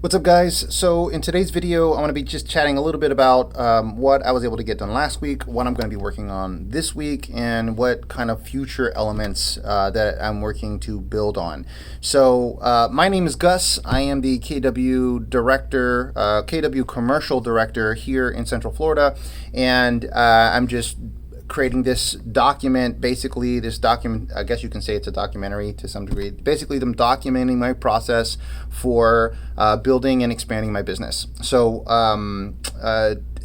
What's up, guys? So in today's video, I'm going to be just chatting a little bit about what I was able to get done last week, what I'm going to be working on this week, and what kind of future elements that I'm working to build on. So my name is Gus. I am the KW director, KW commercial director here in Central Florida, and I'm just creating this document. Basically, this document, I guess you can say it's a documentary to some degree. Basically, I'm documenting my process for building and expanding my business. So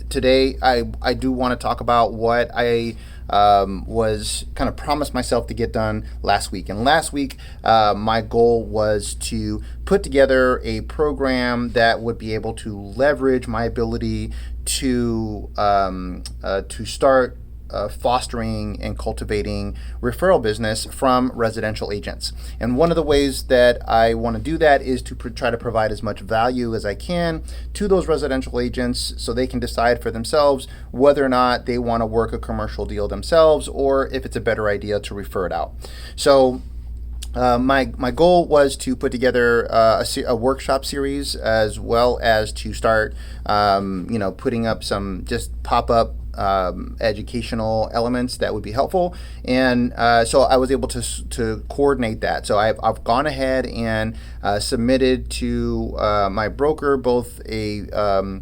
today I do want to talk about what I was kind of promised myself to get done last week. And last week, my goal was to put together a program that would be able to leverage my ability to start fostering and cultivating referral business from residential agents. And one of the ways that I want to do that is to try to provide as much value as I can to those residential agents so they can decide for themselves whether or not they want to work a commercial deal themselves or if it's a better idea to refer it out. So my goal was to put together a workshop series, as well as to start putting up some just pop-up educational elements that would be helpful. And so I was able to coordinate that. So I've gone ahead and submitted to my broker both I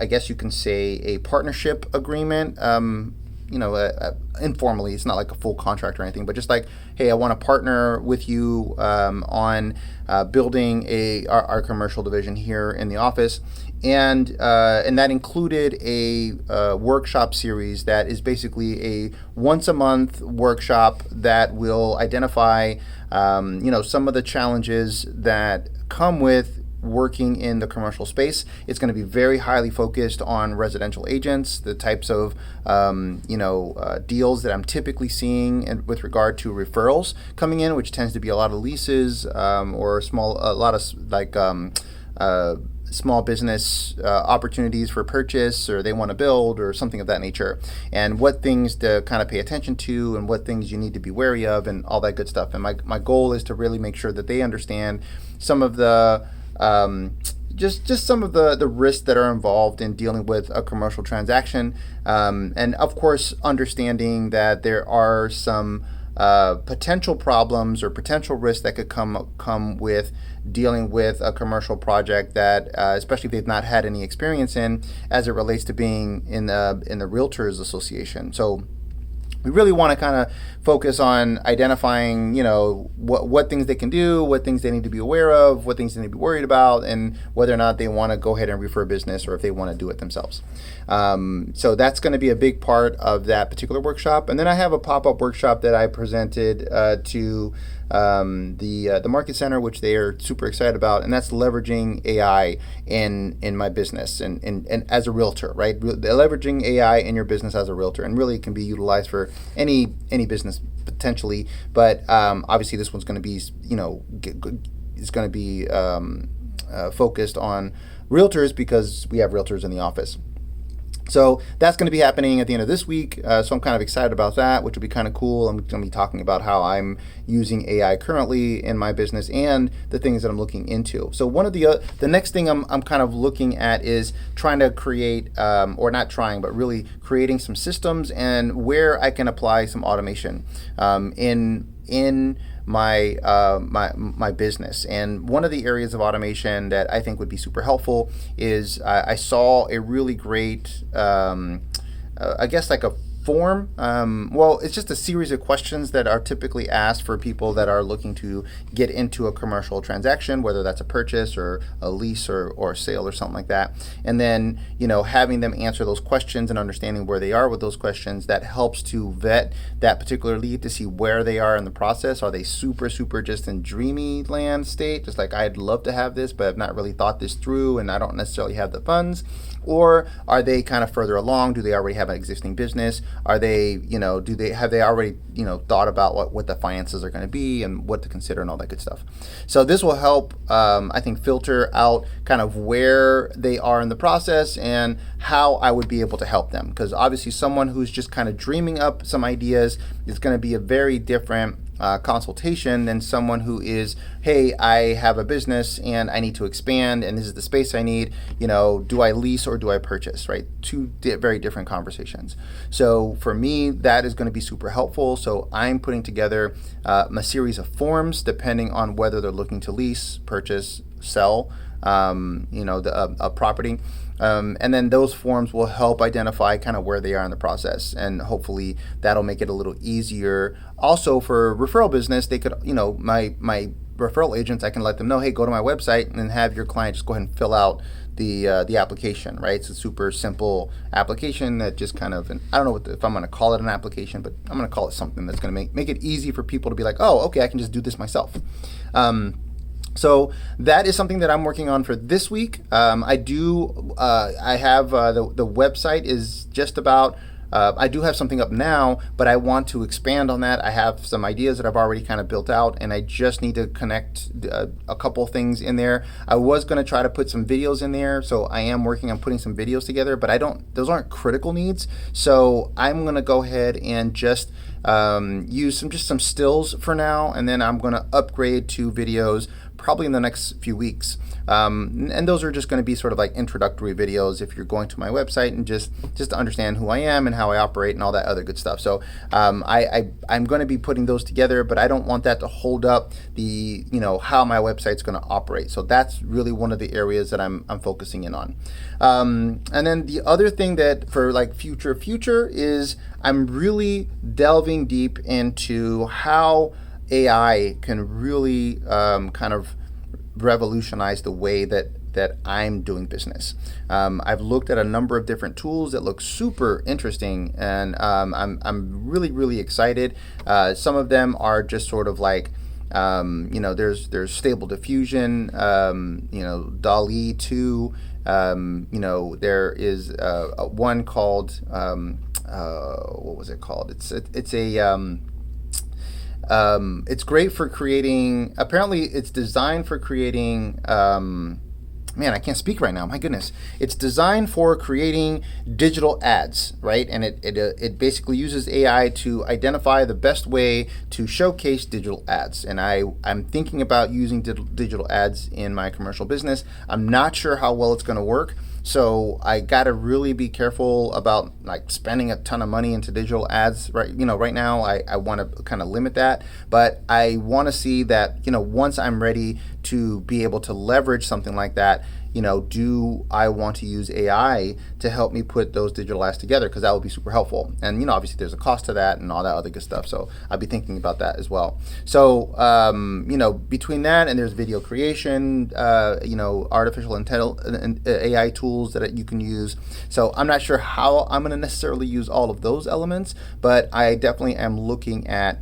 guess you can say a partnership agreement. Informally, it's not like a full contract or anything, but just like, hey, I want to partner with you on building our commercial division here in the office. And that included a workshop series that is basically a once a month workshop that will identify some of the challenges that come with working in the commercial space. It's going to be very highly focused on residential agents, the types of deals that I'm typically seeing with regard to referrals coming in, which tends to be a lot of leases or a lot of small business opportunities for purchase, or they want to build, or something of that nature, and what things to kind of pay attention to and what things you need to be wary of and all that good stuff. And my goal is to really make sure that they understand some of the just some of the risks that are involved in dealing with a commercial transaction, and of course understanding that there are some potential problems or potential risks that could come with dealing with a commercial project that, especially if they've not had any experience in, as it relates to being in the Realtors Association. So we really want to kind of focus on identifying, what things they can do, what things they need to be aware of, what things they need to be worried about, and whether or not they want to go ahead and refer business or if they want to do it themselves. So that's going to be a big part of that particular workshop. And then I have a pop-up workshop that I presented to the Market Center, which they are super excited about, and that's leveraging AI in my business and as a realtor, right? Leveraging AI in your business as a realtor, and really it can be utilized for any business potentially, but obviously this one's going to be focused on realtors because we have realtors in the office. So that's going to be happening at the end of this week. So I'm kind of excited about that, which will be kind of cool. I'm going to be talking about how I'm using AI currently in my business and the things that I'm looking into. So one of the next thing I'm kind of looking at is trying to create, or not trying, but really creating some systems and where I can apply some automation in my business. And one of the areas of automation that I think would be super helpful is I saw a really great I guess like a form. It's just a series of questions that are typically asked for people that are looking to get into a commercial transaction, whether that's a purchase or a lease or a sale or something like that. And then, having them answer those questions and understanding where they are with those questions, that helps to vet that particular lead to see where they are in the process. Are they super just in dreamy land state, just like I'd love to have this, but I've not really thought this through and I don't necessarily have the funds? Or are they kind of further along? Do they already have an existing business? Are they, have they already, thought about what the finances are going to be and what to consider and all that good stuff? So this will help, I think, filter out kind of where they are in the process and how I would be able to help them. Because obviously someone who's just kind of dreaming up some ideas is going to be a very different consultation than someone who is, hey, I have a business and I need to expand and this is the space I need. Do I lease or do I purchase, right? Two very different conversations. So for me, that is going to be super helpful. So I'm putting together a series of forms depending on whether they're looking to lease, purchase, sell, a property. And then those forms will help identify kind of where they are in the process. And hopefully that'll make it a little easier. Also for referral business, they could, my referral agents, I can let them know, hey, go to my website and then have your client just go ahead and fill out the application, right? It's a super simple application that just kind of, and I don't know if I'm going to call it an application, but I'm going to call it something that's going to make it easy for people to be like, oh, okay, I can just do this myself. So that is something that I'm working on for this week. I have the website is just about, I do have something up now, but I want to expand on that. I have some ideas that I've already kind of built out, and I just need to connect a couple things in there. I was going to try to put some videos in there, so I am working on putting some videos together, but those aren't critical needs. So I'm going to go ahead and just use some stills for now, and then I'm going to upgrade to videos probably in the next few weeks. And those are just going to be sort of like introductory videos if you're going to my website and just to understand who I am and how I operate and all that other good stuff. So I'm going to be putting those together, but I don't want that to hold up the, how my website's going to operate. So that's really one of the areas that I'm focusing in on. And then the other thing that for like future is I'm really delving deep into how AI can really kind of revolutionize the way that I'm doing business. I've looked at a number of different tools that look super interesting, and I'm really, really excited. Some of them are just sort of like, there's Stable Diffusion, DALL-E 2. There is one called what was it called? It's great for creating. Apparently, it's designed for creating. Man, I can't speak right now. My goodness, it's designed for creating digital ads, right? And it basically uses AI to identify the best way to showcase digital ads. And I'm thinking about using digital ads in my commercial business. I'm not sure how well it's going to work. So I got to really be careful about like spending a ton of money into digital ads, right? Right now I want to kind of limit that, but I want to see that, once I'm ready to be able to leverage something like that, do I want to use AI to help me put those digital ads together? Because that would be super helpful. And, obviously there's a cost to that and all that other good stuff. So I'll be thinking about that as well. So, between that and there's video creation, artificial intelligence, AI tools that you can use. So I'm not sure how I'm going to necessarily use all of those elements, but I definitely am looking at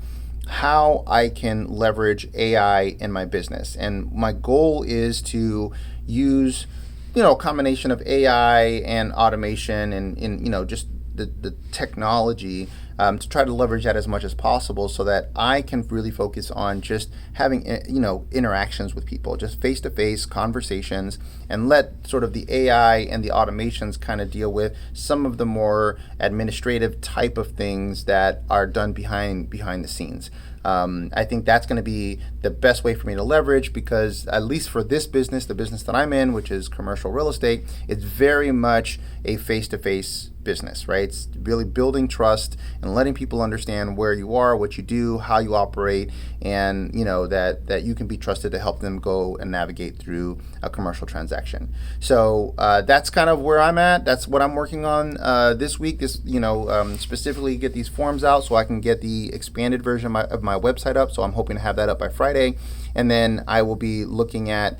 how I can leverage AI in my business. And my goal is to use, a combination of AI and automation and just the technology to try to leverage that as much as possible so that I can really focus on just having, interactions with people, just face-to-face conversations, and let sort of the AI and the automations kind of deal with some of the more administrative type of things that are done behind the scenes. I think that's going to be the best way for me to leverage, because at least for this business, the business that I'm in, which is commercial real estate, it's very much a face-to-face business, right? It's really building trust and letting people understand where you are, what you do, how you operate, and that you can be trusted to help them go and navigate through a commercial transaction. So that's kind of where I'm at. That's what I'm working on this week. Specifically get these forms out so I can get the expanded version of my website up. So I'm hoping to have that up by Friday, and then I will be looking at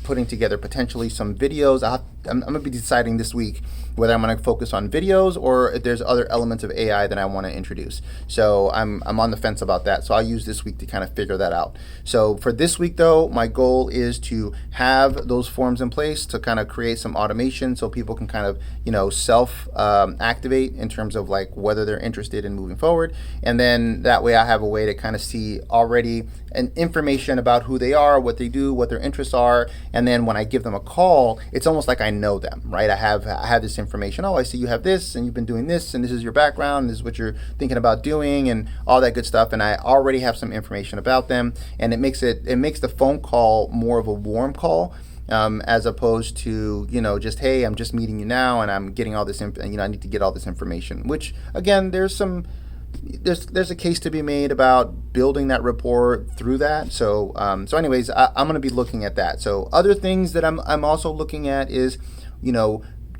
putting together potentially some videos. I'm going to be deciding this week whether I'm going to focus on videos or if there's other elements of AI that I want to introduce. So I'm on the fence about that. So I'll use this week to kind of figure that out. So for this week, though, my goal is to have those forms in place to kind of create some automation so people can kind of, self activate in terms of like whether they're interested in moving forward. And then that way I have a way to kind of see, all already an information about who they are, what they do, what their interests are, and then when I give them a call, it's almost like I know them, right? I have this information. Oh, I see you have this, and you've been doing this, and this is your background, this is what you're thinking about doing, and all that good stuff. And I already have some information about them, and it makes the phone call more of a warm call. As opposed to, just, hey, I'm just meeting you now and I'm getting all this, I need to get all this information, which again, there's a case to be made about building that rapport through that. So anyways, I'm going to be looking at that. So other things that I'm also looking at is,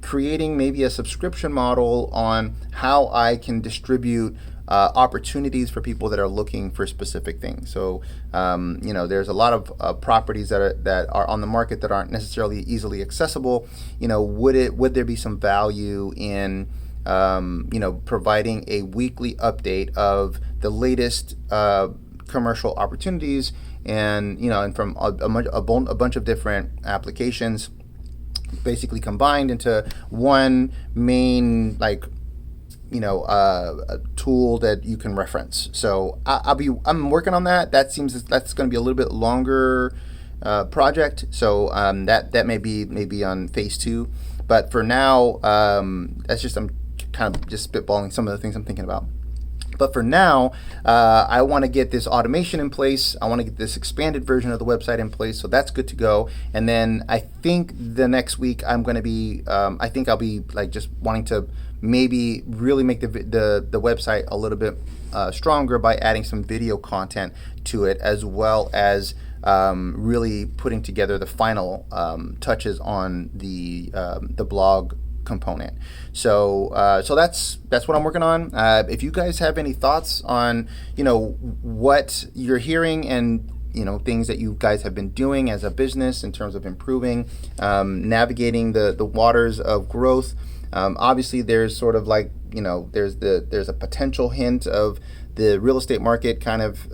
creating maybe a subscription model on how I can distribute opportunities for people that are looking for specific things. So, there's a lot of properties that are on the market that aren't necessarily easily accessible. Would there be some value in providing a weekly update of the latest commercial opportunities, and from a bunch of different applications, basically combined into one main a tool that you can reference. So I'm working on that. That's going to be a little bit longer project. So that may be on phase 2. But for now, I'm kind of just spitballing some of the things I'm thinking about. But for now, I want to get this automation in place. I want to get this expanded version of the website in place, so that's good to go. And then I think the next week I'm going to be, I'll be just wanting to maybe really make the website a little bit stronger by adding some video content to it, as well as really putting together the final touches on the blog component. So that's what I'm working on. If you guys have any thoughts on what you're hearing and things that you guys have been doing as a business in terms of improving, navigating the waters of growth. Obviously, there's sort of there's a potential hint of the real estate market kind of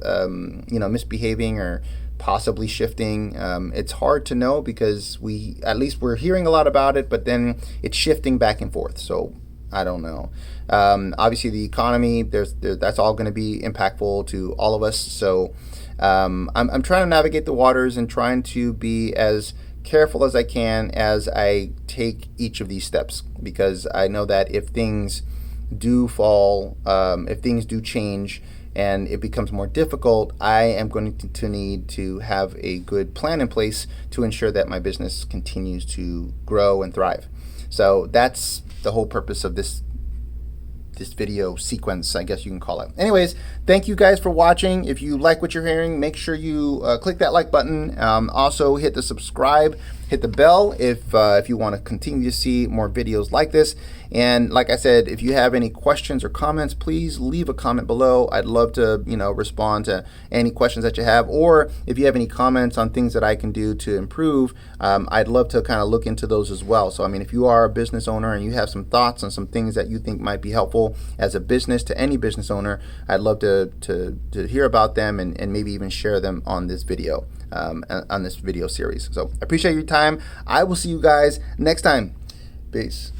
misbehaving or possibly shifting. It's hard to know because we're hearing a lot about it, but then it's shifting back and forth. So I don't know. Obviously, the economy, that's all going to be impactful to all of us. So I'm trying to navigate the waters and trying to be as careful as I can as I take each of these steps, because I know that if things do fall, if things do change and it becomes more difficult, I am going to need to have a good plan in place to ensure that my business continues to grow and thrive. So that's the whole purpose of this video sequence, I guess you can call it. Anyways, thank you guys for watching. If you like what you're hearing, make sure you click that like button. Also hit the subscribe, hit the bell if you want to continue to see more videos like this. And like I said, if you have any questions or comments, please leave a comment below. I'd love to respond to any questions that you have, or if you have any comments on things that I can do to improve, I'd love to kind of look into those as well. So if you are a business owner and you have some thoughts on some things that you think might be helpful as a business to any business owner, I'd love to hear about them and maybe even share them on this video, on this video series. So I appreciate your time. I will see you guys next time. Peace.